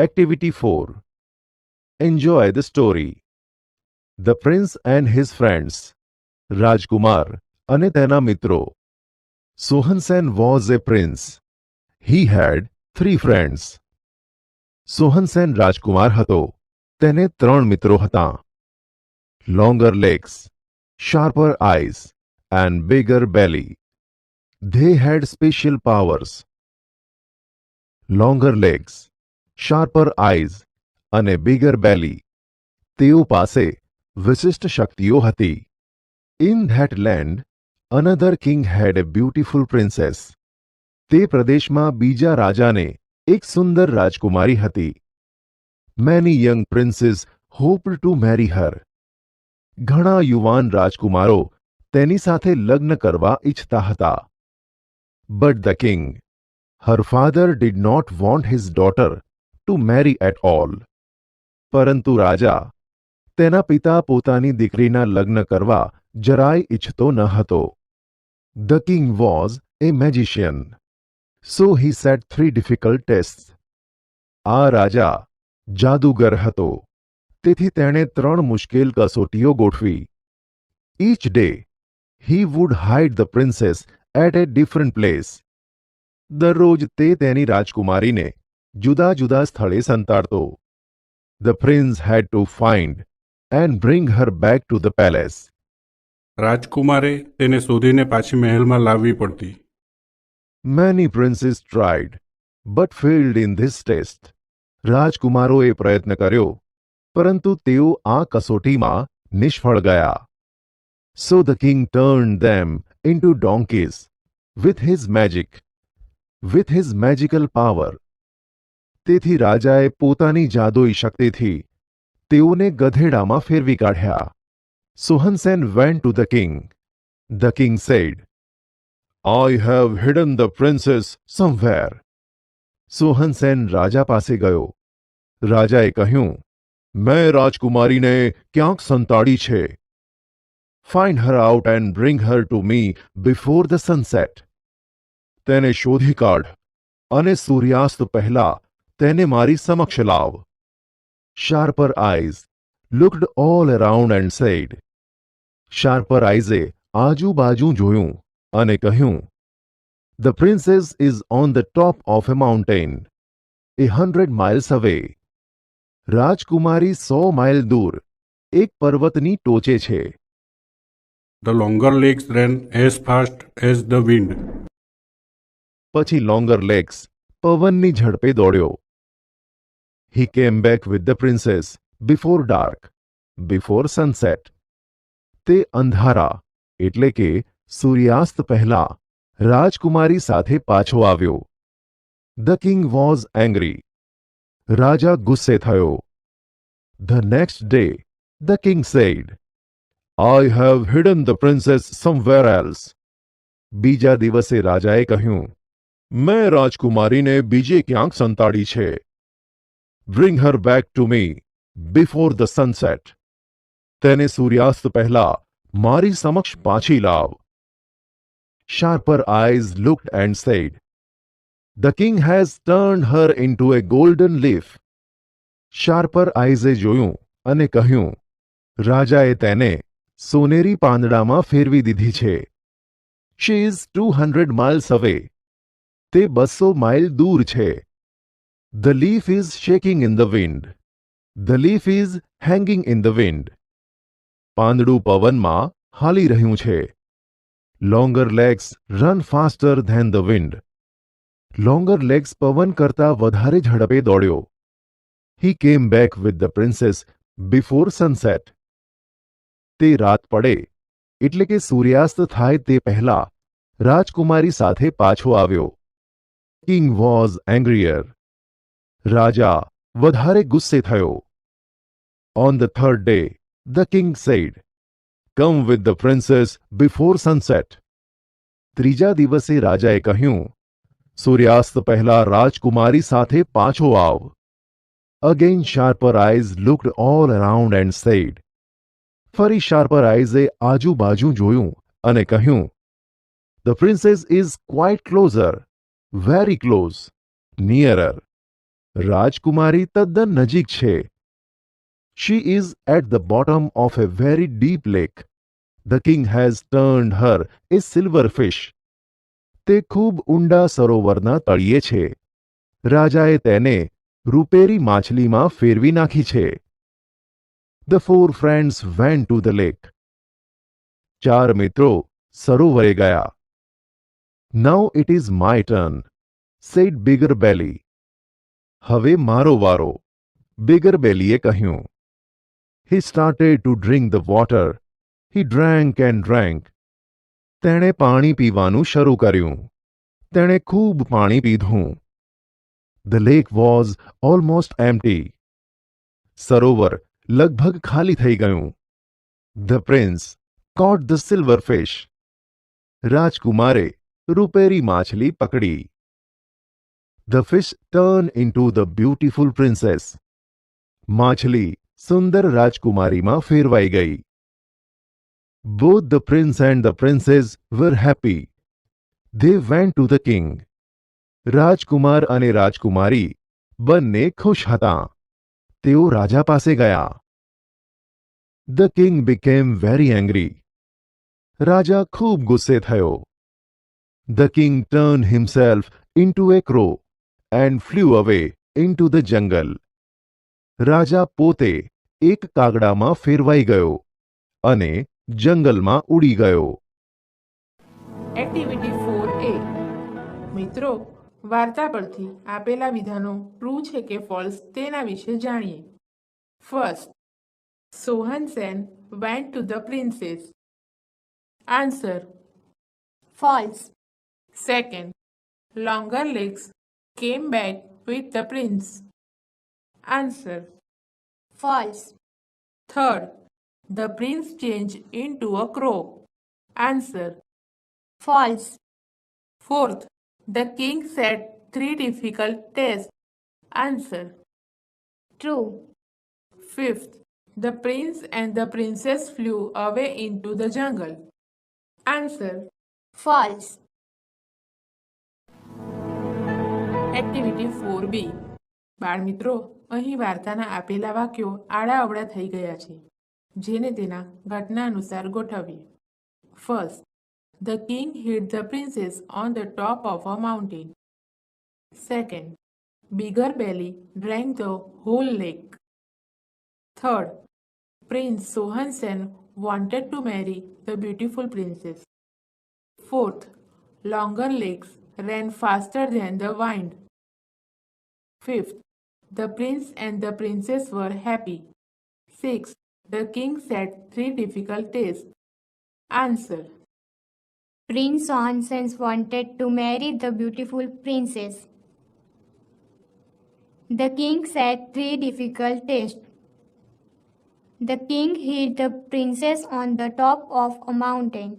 Activity 4. Enjoy the story. The Prince and his friends. Rajkumar અને તેના મિત્રો. Sohan Sen was a prince. He had 3 friends. Sohan Sen રાજકુમાર હતો. તેને 3 મિત્રો હતા. Longer legs, sharper eyes, and bigger belly. They had special powers. Longer legs, sharper eyes, અને bigger belly. તેઓ પાસે વિશિષ્ટ શક્તિઓ હતી. In that land, another king had a beautiful princess. તે પ્રદેશમાં બીજા રાજાને એક સુંદર રાજકુમારી હતી. Many young princes hoped to marry her. ઘણા યુવાન રાજકુમારો તેની સાથે લગ્ન કરવા ઇચ્છતા હતા. But the king, her father did not want his daughter to marry at all. પરંતુ રાજા તેના પિતા પોતાની દીકરીના લગ્ન કરવા જરાય ઇચ્છતો ન હતો. The king was a magician. So he set 3 difficult tests. આ રાજા જાદુગર હતો. તેથી તેણે 3 મુશ્કેલ કસોટીઓ ગોઠવી. Each day, he would hide the princess at a different place. દરરોજ તે તેની રાજકુમારીને જુદા જુદા સ્થળે સંતાડતો. The prince had to find and bring her back to the palace. રાજકુમારે તેને શોધીને પાછી મહેલમાં લાવવી પડતી. Many princes tried, but failed in this test. રાજકુમારોએ પ્રયત્ન કર્યો, પરંતુ તેઓ આ કસોટીમાં નિષ્ફળ ગયા. So the king turned them into donkeys with his magical power. તેથી રાજાએ પોતાની જાદુઈ શક્તિથી તેઓને ગધેડામાં ફેરવી કાઢ્યા. Sohan Sen went to the king. The king said, I have hidden the princess somewhere. Sohan Sen રાજા પાસે ગયો. રાજાએ કહ્યું, મેં રાજકુમારીને ક્યાંક સંતાડી છે. Find her out and bring her to me before the sunset. તેને શોધી કાઢ અને સૂર્યાસ્ત પહેલા તેને મારી સમક્ષ લાવ. Sharper eyes looked all around and said. Sharper eyesએ આજુબાજુ જોયું અને કહ્યું, The princess is on the top of a mountain, 100 miles away. રાજકુમારી 100 માઇલ દૂર એક પર્વતની ટોચે છે. The longer legs ran as fast as the wind. પછી લોંગર લેગ્સ પવનની ઝડપે દોડ્યો. He came back with the princess before dark, before sunset. તે અંધારા એટલે કે સૂર્યાસ્ત પહેલા રાજકુમારી સાથે પાછો આવ્યો. The king was angry. રાજા ગુસ્સે થયો. The next day, the king said, I have hidden the princess somewhere else. બીજા દિવસે રાજાએ કહ્યું, મેં રાજકુમારીને બીજે ક્યાંક સંતાડી છે. Bring her back to me before the sunset. તેને સૂર્યાસ્ત પહેલા મારી સમક્ષ પાછી લાવ. Sharper eyes looked and said, The king has turned her into a golden leaf. Sharper eyesએ જોયું અને કહ્યું, રાજાએ તેને સોનેરી પાંદડામાં ફેરવી દીધી છે. She is 200 miles away. તે 200 માઇલ દૂર છે. The leaf is shaking in the wind. The leaf is hanging in the wind. પાંદડું પવનમાં હાલી રહ્યું છે. Longer legs run faster than the wind. Longer legs પવન કરતા વધારે ઝડપે દોડ્યો. He came back with the princess before sunset. તે રાત પડે એટલે કે સૂર્યાસ્ત થાય તે પહેલા રાજકુમારી સાથે પાછો આવ્યો. King was angrier. રાજા વધારે ગુસ્સે થયો. On the third day, the king said, Come with the princess before sunset. ત્રીજા દિવસે રાજાએ કહ્યું, સૂર્યાસ્ત પહેલા રાજકુમારી સાથે પાછો આવ. Again sharper eyes looked all around and said. ફરી sharper eyesએ આજુબાજુ જોયું અને કહ્યું, The princess is quite closer, very close, nearer. રાજકુમારી તદ્દન નજીક છે. She is at the bottom of a very deep lake. The king has turned her a silver fish. તે ખૂબ ઊંડા સરોવરના તળિયે છે. રાજાએ તેને રૂપેરી માછલીમાં ફેરવી નાખી છે. The four friends went to the lake. 4 મિત્રો સરોવરે ગયા. Now it is my turn, said Bigger Belly. હવે મારો વારો, Bigger Bellyએ કહ્યું. He started to drink the water. He drank and drank. તેણે પાણી પીવાનું શરૂ કર્યું. તેણે ખૂબ પાણી પીધું. The lake was almost empty. સરોવર લગભગ ખાલી થઈ ગયું. The prince caught the silver fish. રાજકુમારે રૂપેરી માછલી પકડી. The fish turned into the beautiful princess. માછલી સુંદર રાજકુમારીમાં ફેરવાઈ ગઈ. Both the prince and the princess were happy. They went to the king. રાજકુમાર અને રાજકુમારી બંને ખુશ હતા. તેઓ રાજા પાસે ગયા. The king became very angry. રાજા ખૂબ ગુસ્સે થયો. The king turned himself into a crow and flew away into the jungle. રાજા પોતે એક કાગડામાં ફેરવાઈ ગયો અને જંગલમાં ઉડી ગયો. Activity 4A. મિત્રો, વાર્તા પરથી આપેલા વિધાનો ટ્રુ છે કે ફોલ્સ તેના વિશે જાણીએ. First, Sohan Sen went to the princess. Answer False. Second, longer legs came back with the prince. Answer False. Third, the prince change into a crow. Answer False. Fourth, the king set 3 difficult tests. Answer. True. Fifth, the prince and the princess flew away into the jungle. Answer. False. Activity 4B. બાળમિત્રો, અહીં વાર્તાના આપેલા વાક્યો આડા અવળા થઈ ગયા છે, જેને તેના ઘટના અનુસાર ગોઠવીએ. First, the king hid the princess on the top of a mountain. Second, Bigger Belly drank the whole lake. Third, Prince Sohan Sen wanted to marry the beautiful princess. Fourth, Longer Legs ran faster than the wind. Fifth, the prince and the princess were happy. Sixth, the king set 3 difficult tests. Answer. Prince Hansen wanted to marry the beautiful princess. The king set 3 difficult tests. The king hid the princess on the top of a mountain.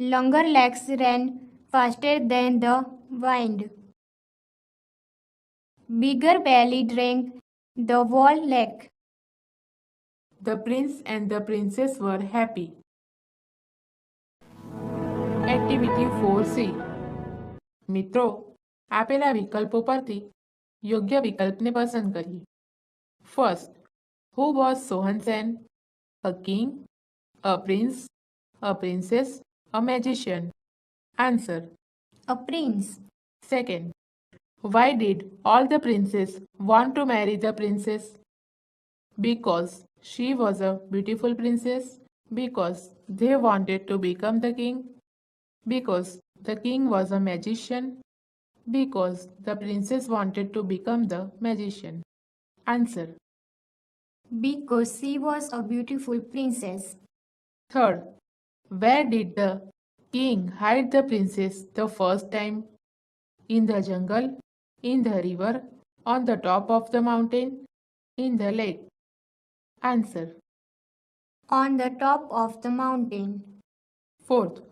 Longer legs ran faster than the wind. Bigger belly drank the whole lake. The prince and the princess were happy. Activity 4C. મિત્રો, આપેલા વિકલ્પો પરથી યોગ્ય વિકલ્પને પસંદ કરીએ. First, who was Sohan Sen? A king, a prince, a princess, a magician. Answer A prince. Second, why did all the princes want to marry the princess? Because she was a beautiful princess. Because they wanted to become the king. Because the king was a magician. Because the princess wanted to become the magician. Answer. Because she was a beautiful princess. Third, where did the king hide the princess the first time? In the jungle, in the river, on the top of the mountain, in the lake. Answer. On the top of the mountain. Fourth,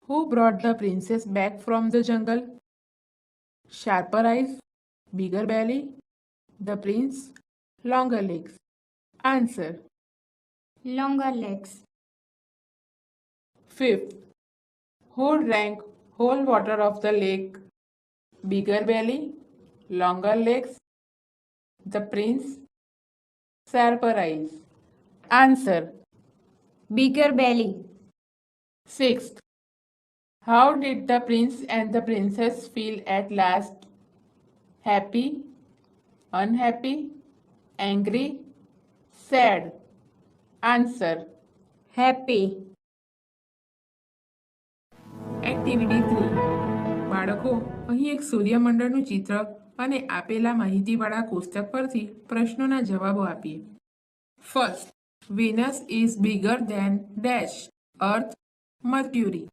who brought the princess back from the jungle? Sharper eyes, bigger belly, the prince, longer legs. Answer. Longer legs. Fifth, who drank whole water of the lake? Bigger belly, longer legs, the prince, sharper eyes. Answer. Bigger belly. Sixth. How did the prince and the princess feel at last? Happy, unhappy, angry, sad. Answer. Happy. Activity 3. બાળકો અહીં એક સૂર્યમંડળનું ચિત્ર અને આપેલા માહિતીવાળા કોષ્ટક પરથી પ્રશ્નોના જવાબો આપીએ. First, Venus is bigger than dash, earth, Mercury.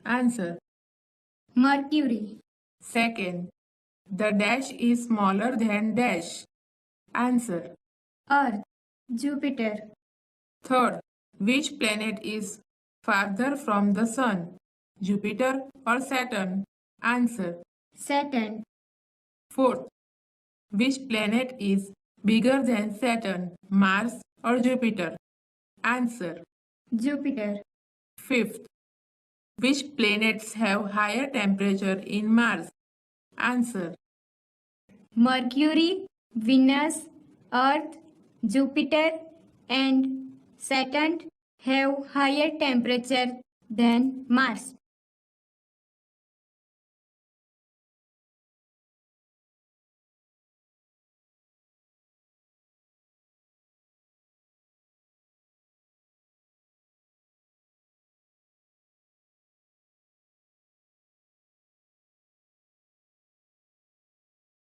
Answer. Mercury. Second, the dash is smaller than dash. Answer. Earth. Jupiter. Third, which planet is farther from the sun, Jupiter or Saturn? Answer. Saturn. Fourth, which planet is bigger than Saturn, Mars or Jupiter? Answer. Jupiter. Fifth, which planets have higher temperature in Mars? Answer. Mercury, Venus, Earth, Jupiter, and Saturn have higher temperature than Mars.